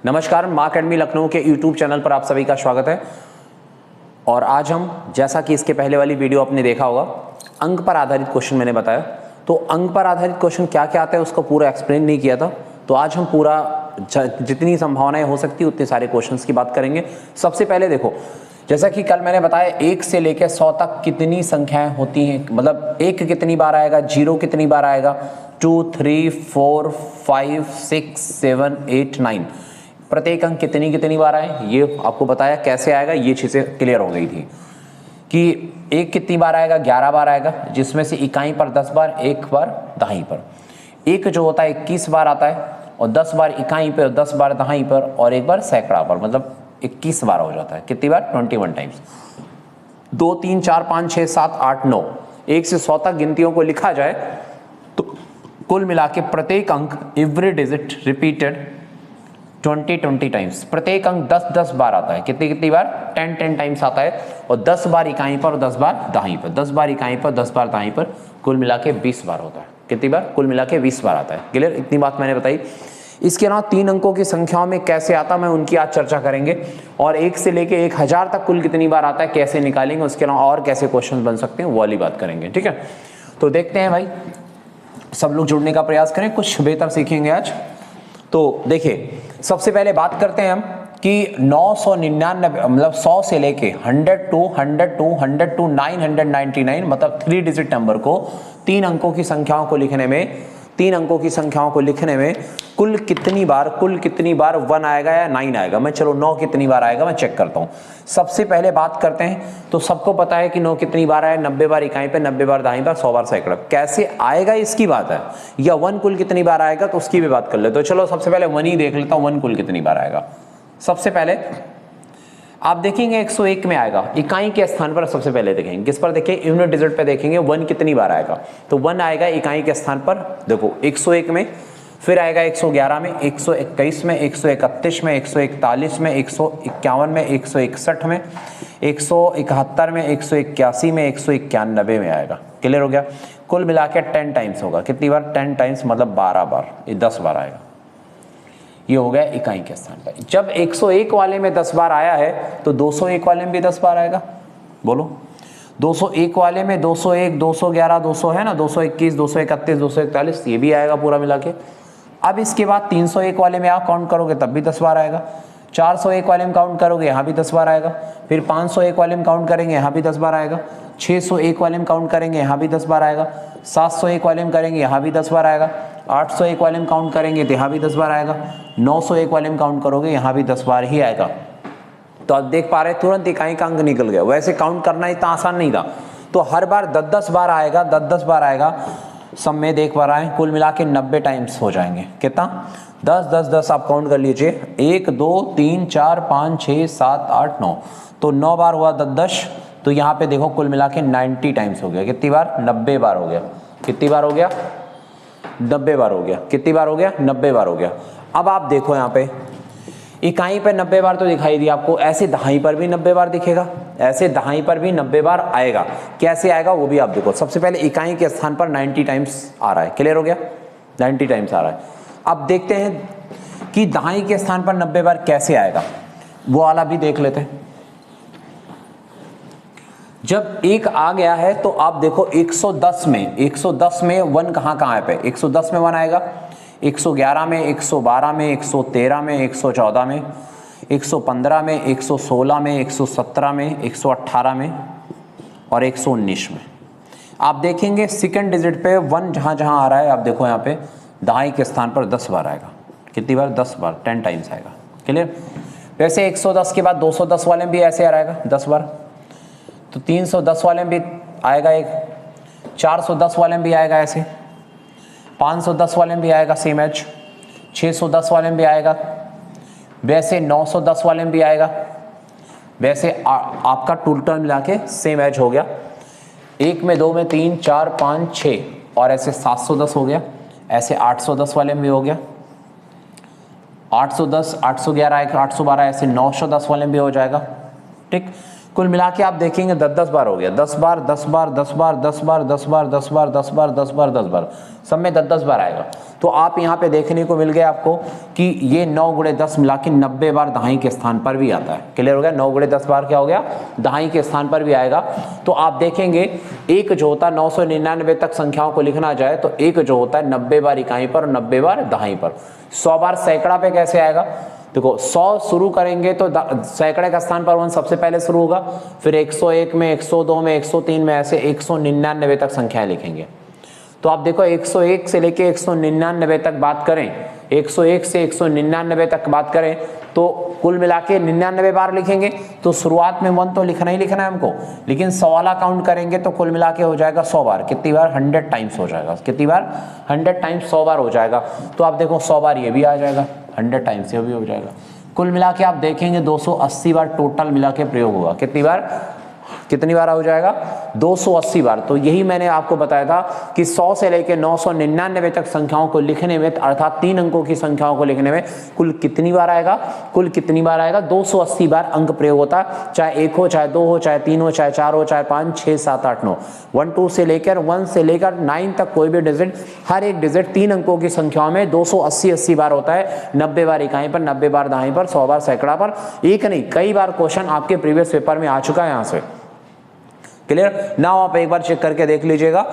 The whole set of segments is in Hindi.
नमस्कार, माँ अकेडमी लखनऊ के यूट्यूब चैनल पर आप सभी का स्वागत है। और आज हम, जैसा कि इसके पहले वाली वीडियो आपने देखा होगा, अंक पर आधारित क्वेश्चन मैंने बताया। तो अंक पर आधारित क्वेश्चन क्या क्या आता है उसको पूरा एक्सप्लेन नहीं किया था। तो आज हम पूरा जितनी संभावनाएं हो सकती उतने सारे क्वेश्चंस की बात करेंगे। सबसे पहले देखो, जैसा कि कल मैंने बताया 1 से लेकर 100 तक कितनी संख्याएं होती हैं, मतलब 1 कितनी बार आएगा, 0 कितनी बार आएगा, 2, 3, 4, 5, 6, 7, 8, 9, प्रत्येक अंक कितनी कितनी बार आए ये आपको बताया। कैसे आएगा ये चीज़ें क्लियर हो गई थी कि 1 कितनी बार आएगा, 11 बार आएगा, जिसमें से इकाई पर 10 बार, 1 बार दहाई पर। 1 जो होता है 21 बार आता है, और 10 बार इकाई पर, 10 बार दहाई पर, और 1 बार सैकड़ा पर, मतलब 21 बार हो जाता है। कितनी बार? 21 टाइम्स। 2, 3, 4, 5, 6, 7, 8, 9, 1 से 100 तक गिनतियों को लिखा जाए तो कुल मिला के प्रत्येक अंक एवरी डिजिट रिपीटेड 20 टाइम्स, प्रत्येक अंक 10 बार आता है। कितनी बार? 10 टाइम्स आता है, और 10 बार इकाई पर और 10 बार दहाई पर, 10 बार इकाई पर, 10 बार दहाई पर, कुल मिला के 20 बार होता है। कितनी बार? कुल मिला के 20 बार आता है। क्लियर? इतनी बात मैंने बताई। इसके अलावा 3 अंकों की संख्याओं में कैसे आता, मैं उनकी आज चर्चा करेंगे। और 1 से लेके 1000 तक कुल कितनी बार आता है, कैसे निकालेंगे, उसके अलावा और कैसे क्वेश्चन बन सकते हैं वो वाली बात करेंगे। ठीक है, तो देखते हैं भाई, सब लोग जुड़ने का प्रयास करें, कुछ बेहतर सीखेंगे आज। तो देखिए, सबसे पहले बात करते हैं हम कि 999, मतलब 100 से लेके 100 टू 999, मतलब 3 डिजिट नंबर को, 3 अंकों की संख्याओं को लिखने में कुल कितनी बार 1 आएगा या 9 आएगा। मैं चलो 9 कितनी बार आएगा मैं चेक करता हूँ। सबसे पहले बात करते हैं, तो सबको पता है कि 9 कितनी बार आए, 90 बार इकाई पे, 90 बार दहाई पर, 100 बार सैकड़ा। कैसे आएगा इसकी बात है, या 1 कुल कितनी बार आएगा तो उसकी भी बात कर ले। तो चलो सबसे पहले 1 ही देख लेता हूँ, 1 कुल कितनी बार आएगा। सबसे पहले आप देखेंगे 101 में आएगा, इकाई के स्थान पर सबसे पहले देखेंगे। किस पर देखें? यूनिट डिजिट पे देखेंगे 1 कितनी बार आएगा, तो 1 आएगा इकाई के स्थान पर। देखो 101 में, फिर आएगा 111 में, 121 में, 131 में, 141 में, 151 में, 161 में, 171 में, 181 में, 191 में आएगा। क्लियर हो गया? कुल मिला के 10 टाइम्स होगा। कितनी बार? 10 टाइम्स, मतलब 12 बार, ये 10 बार आएगा। ये हो गया इकाई के स्थान पर। जब 101 वाले में 10 बार आया है तो 201 वाले में भी 10 बार आएगा। बोलो, 201 वाले में 201, 211, 200 है ना, 221, 231, 241, ये भी आएगा पूरा मिला के। अब इसके बाद 301 वाले में आप काउंट करोगे तब भी 10 बार आएगा। 401 वाले में काउंट करोगे यहाँ भी 10 बार आएगा। फिर 501 वाले में काउंट करेंगे यहाँ भी 10 बार आएगा। 601 वाले में काउंट करेंगे यहाँ भी 10 बार आएगा। 701 वाले में करेंगे यहाँ भी 10 बार आएगा। 801 वाले में काउंट करेंगे तो यहाँ भी 10 बार आएगा। 901 वाले में काउंट करोगे यहाँ भी 10 बार ही आएगा। तो आप देख पा रहे तुरंत इकाई का अंक निकल गया। वैसे काउंट करना इतना आसान नहीं था, तो हर बार 10-10 बार आएगा, 10-10 बार आएगा। सब में देख पा रहे हैं, कुल मिला के 90 टाइम्स हो जाएंगे। कितना? 10-10-10 आप काउंट कर लीजिए। 1, 2, 3, 4, 5, 6, 7, 8, 9, तो 9 बार हुआ 10-10। तो यहाँ पे देखो कुल मिला के 90 टाइम्स हो गया। कितनी बार? 90 बार हो गया। कितनी बार हो गया? 90 बार हो गया। कितनी बार हो गया? 90 बार हो गया। अब आप देखो यहाँ पे इकाई पे 90 बार तो दिखाई दिया आपको, ऐसे दहाई पर भी 90 बार दिखेगा, ऐसे दहाई पर भी 90 बार आएगा। कैसे आएगा वो भी आप देखो। सबसे पहले इकाई के स्थान पर 90 टाइम्स आ रहा है। क्लियर हो गया? 90 टाइम्स आ रहा है। अब देखते हैं कि दहाई के स्थान पर 90 बार कैसे आएगा, वो वाला भी देख लेते हैं। जब 1 आ गया है तो आप देखो 110 में 1 कहाँ है? 110 में 1 आएगा। 111 में, 112 में, 113 में, 114 में, 115 में, 116 में, 117 में, 118 में और 119 में। आप देखेंगे सेकंड डिजिट पे 1 जहाँ जहाँ आ रहा है, आप देखो यहाँ पे दहाई के स्थान पर 10 बार आएगा। कितनी बार? 10 बार, 10 टाइम्स आएगा। क्लियर? वैसे 110 के बाद 210 वाले में भी ऐसे आ रहेगा 10 बार, तो 310 वाले में भी आएगा एक, 410 वाले में भी आएगा ऐसे, 510 वाले में भी आएगा सेम एज, 610 वाले में भी आएगा वैसे, 910 वाले में भी आएगा वैसे। आपका टोटल मिला के सेम एज हो गया। 1 में, 2 में, 3, 4, 5, 6 और ऐसे 710 हो गया। ऐसे 810 वाले में भी हो गया, 810, 811 आएगा, 812 ऐसे 910 वाले में भी हो जाएगा। ठीक, कुल मिला के आप देखेंगे 10-10 बार हो गया, 10 बार 10 बार 10 बार 10 बार 10 बार 10 बार 10 बार 10 बार 10 बार 10 बार, सब में 10-10 बार आएगा। तो आप यहाँ पे देखने को मिल गया आपको कि ये 9 गुणे 10 मिला के 90 बार दहाई के स्थान पर भी आता है। क्लियर हो गया? 9 गुणे 10 बार क्या हो गया? दहाई के स्थान पर भी आएगा। तो आप देखेंगे एक जो होता है 999 तक संख्याओं को लिखना जाए तो एक जो होता है 90 बार इकाई पर और 90 बार दहाई पर। 100 बार सैकड़ा पे कैसे आएगा? देखो 100 शुरू करेंगे तो सैकड़े का स्थान पर 1 सबसे पहले शुरू होगा, फिर 101 में 102 में 103 में ऐसे 199 तक संख्याएं लिखेंगे। तो आप देखो 101 से लेके 199 तक बात करें, 101 से 199 तक बात करें तो कुल मिला के 99 बार लिखेंगे। तो शुरुआत में 1 तो लिखना ही लिखना है हमको, लेकिन 100 वाला काउंट करेंगे तो कुल मिला के हो जाएगा 100 बार। कितनी बार? 100 टाइम्स हो जाएगा। कितनी बार? 100 टाइम्स 100 बार हो जाएगा। तो आप देखो 100 बार ये भी आ जाएगा, 100 टाइम्स ये भी हो जाएगा। कुल मिला के आप देखेंगे 280 बार टोटल मिला के प्रयोग होगा। कितनी बार? कितनी बार हो जाएगा? 280 बार। तो यही मैंने आपको बताया था कि 100 से लेकर 999 तक संख्याओं को लिखने में, अर्थात 3 अंकों की संख्याओं को लिखने में कुल कितनी बार आएगा? कुल कितनी बार आएगा? 280 बार अंक प्रयोग होता है। चाहे 1 हो, चाहे 2 हो, चाहे 3 हो, चाहे 4 हो, चाहे 5, 6, 7, 8, 9, 1 से लेकर 9 तक कोई भी डिजिट, हर एक डिजिट 3 अंकों की संख्याओं में 280 बार होता है। 90 बार इकाई पर, 90 बार दहाई पर, 100 बार सैकड़ा पर। एक नहीं, कई बार क्वेश्चन आपके प्रीवियस पेपर में आ चुका है यहाँ से। क्लियर? नाउ आप एक बार चेक करके देख लीजिएगा।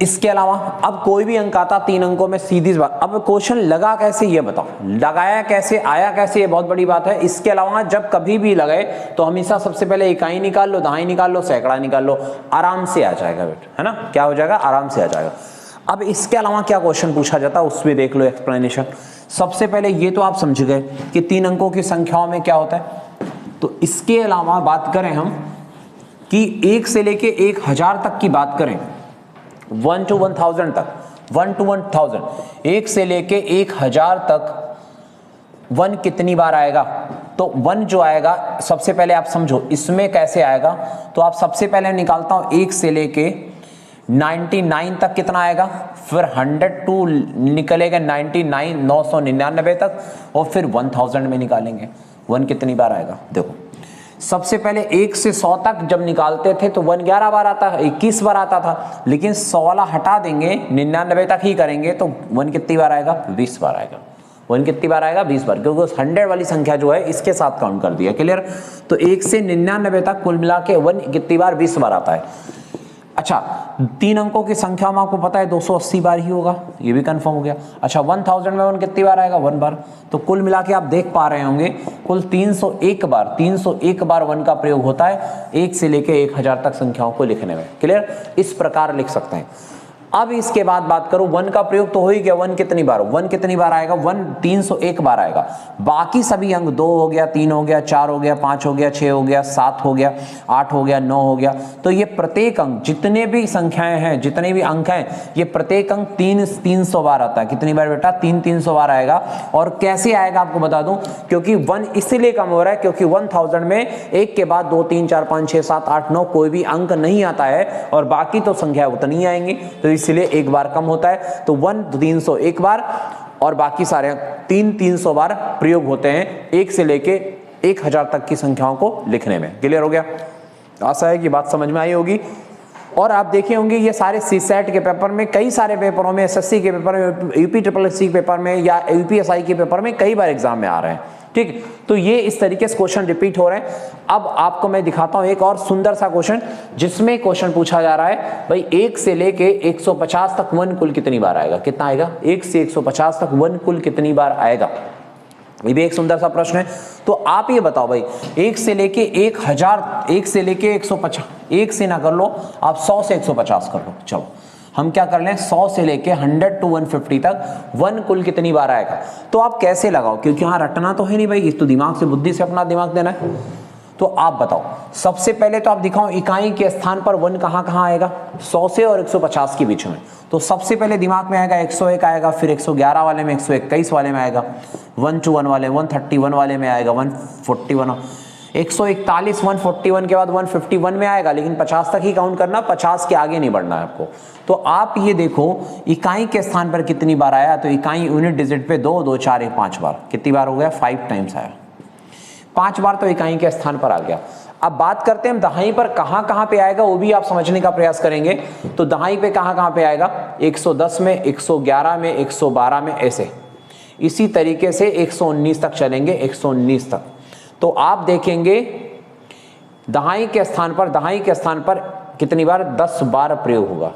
इसके अलावा अब कोई भी अंक आता 3 अंकों में सीधी बात। अब क्वेश्चन लगा कैसे ये बताओ, लगाया कैसे, आया कैसे, ये बहुत बड़ी बात है। इसके अलावा जब कभी भी लगे तो हमेशा सबसे पहले इकाई निकाल लो, दहाई निकाल लो, सैकड़ा निकाल लो, आराम से आ जाएगा बेटा, है ना? क्या हो जाएगा? आराम से आ जाएगा। अब इसके अलावा क्या क्वेश्चन पूछा जाता है उसमें देख लो एक्सप्लेनेशन। सबसे पहले ये तो आप समझ गए कि 3 अंकों की संख्याओं में क्या होता है। तो इसके अलावा बात करें हम कि 1 से लेके 1000 तक की बात करें, 1 to 1000 तक, 1 to 1000, 1 से लेके 1000 तक 1 कितनी बार आएगा? तो 1 जो आएगा सबसे पहले आप समझो इसमें कैसे आएगा। तो आप सबसे पहले निकालता हूं 1 से लेके 99 तक कितना आएगा, फिर 102 निकलेगा 99 999 तक, और फिर 1000 में निकालेंगे 1 कितनी बार आएगा। देखो सबसे पहले 1 से 100 तक जब निकालते थे तो 1 11 बार आता है, 21 बार आता था, लेकिन 100 वाला हटा देंगे 99 तक ही करेंगे तो 1 कितनी बार आएगा? 20 बार आएगा। 1 कितनी बार आएगा? 20 बार, क्योंकि उस 100 वाली संख्या जो है इसके साथ काउंट कर दिया। क्लियर? तो 1 से 99 तक कुल मिला के 1 कितनी बार? 20 बार आता है। अच्छा 3 अंकों की संख्या में आपको पता है 280 बार ही होगा, ये भी कंफर्म हो गया। अच्छा 1000 में 1 कितनी बार आएगा? 1 बार। तो कुल मिला के आप देख पा रहे होंगे कुल 301 बार 1 का प्रयोग होता है 1 से लेके 1000 तक संख्याओं को लिखने में। क्लियर? इस प्रकार लिख सकते हैं। अब इसके बाद बात करो 1 का प्रयोग तो हो ही गया, 1 कितनी बार? 1 कितनी बार आएगा? 1 301 बार आएगा। बाकी सभी अंक 2 हो गया, 3 हो गया, 4 हो गया, 5 हो गया, 6 हो गया, 7 हो गया, 8 हो गया, 9 हो गया। तो ये प्रत्येक अंक जितने भी संख्याएं हैं, जितने भी अंक हैं, ये प्रत्येक अंक 300 बार आता है। कितनी बार बेटा? 300 बार आएगा। और कैसे आएगा आपको बता दूं, क्योंकि 1 इसलिए कम हो रहा है क्योंकि 1000 में 1 के बाद 2 3 4 5 6 7 8 9 कोई भी अंक नहीं आता है, और बाकी तो संख्या उतनी आएंगी, तो इसलिए 1 बार कम होता है। तो 1 301 बार और बाकी सारे 300 बार प्रयोग होते हैं 1 से लेके 1000 तक की संख्याओं को लिखने में। क्लियर हो गया? आशा है कि बात समझ में आई होगी। और आप देखे होंगे ये सारे सीसेट के पेपर में, कई सारे पेपरों में, एसएससी के पेपर में, यूपी SSC के पेपर में या यूपीएसआई के पेपर में कई बार एग्जाम में आ रहे हैं। ठीक, तो ये इस तरीके से क्वेश्चन रिपीट हो रहे हैं। अब आपको मैं दिखाता हूं एक और सुंदर सा क्वेश्चन, जिसमें क्वेश्चन पूछा जा रहा है भाई 1 से लेके 150 तक 1 कुल कितनी बार आएगा? कितना आएगा? 1 से 150 तक 1 कुल कितनी बार आएगा? ये भी एक सुंदर सा प्रश्न है। तो आप ये बताओ भाई 1 से लेके 1000, 1 से लेके 150, 1 से ना कर लो आप 100 से 150 कर लो। चलो हम क्या कर लें, 100 से लेके 100 to 150 तक 1 कुल कितनी बार आएगा? तो आप कैसे लगाओ, क्योंकि यहाँ रटना तो है नहीं भाई, इस तो दिमाग से, बुद्धि से अपना दिमाग देना है। तो आप बताओ, सबसे पहले तो आप दिखाओ इकाई के स्थान पर 1 कहाँ कहाँ आएगा? 100 से और 150 के बीच में। तो सबसे पहले दिमाग में आएगा 101 आएगा, फिर 111 वाले में, 121 वाले में आएगा, 1 to 1 वाले, 131 वाले में आएगा, 141, 141, 141 के बाद 151 में आएगा, लेकिन 50 तक ही काउंट करना, 50 के आगे नहीं बढ़ना है आपको। तो आप ये देखो इकाई के स्थान पर कितनी बार आया, तो इकाई यूनिट डिजिट पे 2 2 4 1 5 बार। कितनी बार हो गया? 5 टाइम्स आया। 5 बार तो इकाई के स्थान पर आ गया। अब बात करते हैं हम दहाई पर कहां कहां पे आएगा, वो भी आप समझने का प्रयास करेंगे। तो दहाई पे कहां कहां पे आएगा, 110 में, 111 में, 112 में, ऐसे इसी तरीके से 119 तक चलेंगे, 119 तक। तो आप देखेंगे दहाई के स्थान पर कितनी बार, 10 बार प्रयोग होगा,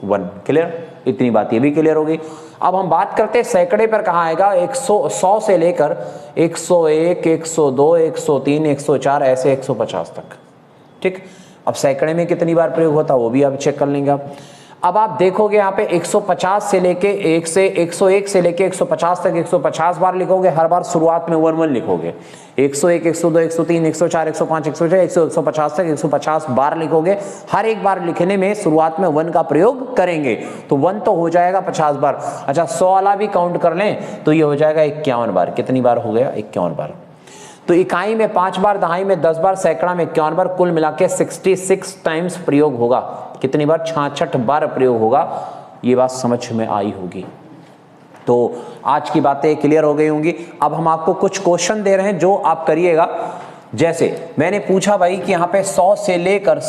1। क्लियर, इतनी बात ये भी क्लियर होगी। अब हम बात करते हैं सैकड़े पर कहाँ आएगा, 100 से लेकर 101, 102, 103, 104, ऐसे 150 तक। ठीक, अब सैकड़े में कितनी बार प्रयोग होता है वो भी आप चेक कर लेंगे आप। अब आप देखोगे यहाँ पे 150 से लेके 101 से लेके 150 तक 150 बार लिखोगे, हर बार शुरुआत में 1 1 लिखोगे। 101, 102, 103, 104, 105, 106, 150 तक 150 बार लिखोगे। हर एक बार लिखने में शुरुआत में 1 का प्रयोग करेंगे, तो 1 तो हो जाएगा 50 बार। अच्छा, 100 वाला भी काउंट कर लें तो ये हो जाएगा 51 बार। कितनी बार हो गया, 51 बार। तो इकाई में 5 बार, दहाई में 10 बार, सैकड़ा में 51 बार, कुल मिला के 66 टाइम्स प्रयोग होगा। कितनी बार, 66 बार प्रयोग होगा। ये बात समझ में आई होगी। तो आज की बातें क्लियर हो गई होंगी। अब हम आपको कुछ क्वेश्चन दे रहे हैं जो आप करिएगा। जैसे मैंने पूछा भाई कि यहाँ पे 100 से लेकर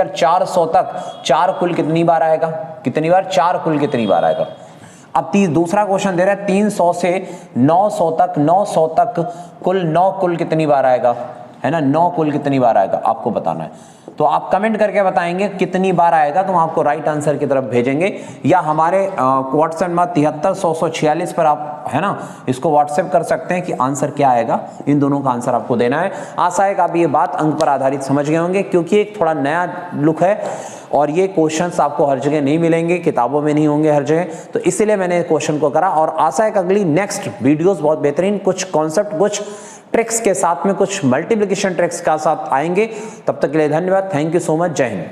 400 तक 4 कुल कितनी बार आएगा, कितनी बार, 4 कुल कितनी बार आएगा। अब दूसरा क्वेश्चन दे रहा है 300 से 900 तक कुल 9 कुल कितनी बार आएगा, है ना, 9 कुल कितनी बार आएगा आपको बताना है। तो आप कमेंट करके बताएंगे कितनी बार आएगा, तो हम आपको राइट आंसर की तरफ भेजेंगे, या हमारे व्हाट्सएप में 73 पर आप, है ना, इसको व्हाट्सएप कर सकते हैं कि आंसर क्या आएगा। इन दोनों का आंसर आपको देना है। आशा है कि आप ये बात अंक पर आधारित समझ गए होंगे, क्योंकि एक थोड़ा नया लुक है और ये क्वेश्चंस आपको हर जगह नहीं मिलेंगे, किताबों में नहीं होंगे हर जगह, तो इसीलिए मैंने क्वेश्चन को करा। और आशा है कि अगली नेक्स्ट वीडियोस बहुत बेहतरीन, कुछ कॉन्सेप्ट, कुछ ट्रिक्स के साथ में, कुछ मल्टीप्लिकेशन ट्रिक्स के साथ आएंगे। तब तक के लिए धन्यवाद। Thank you so much. जय हिंद।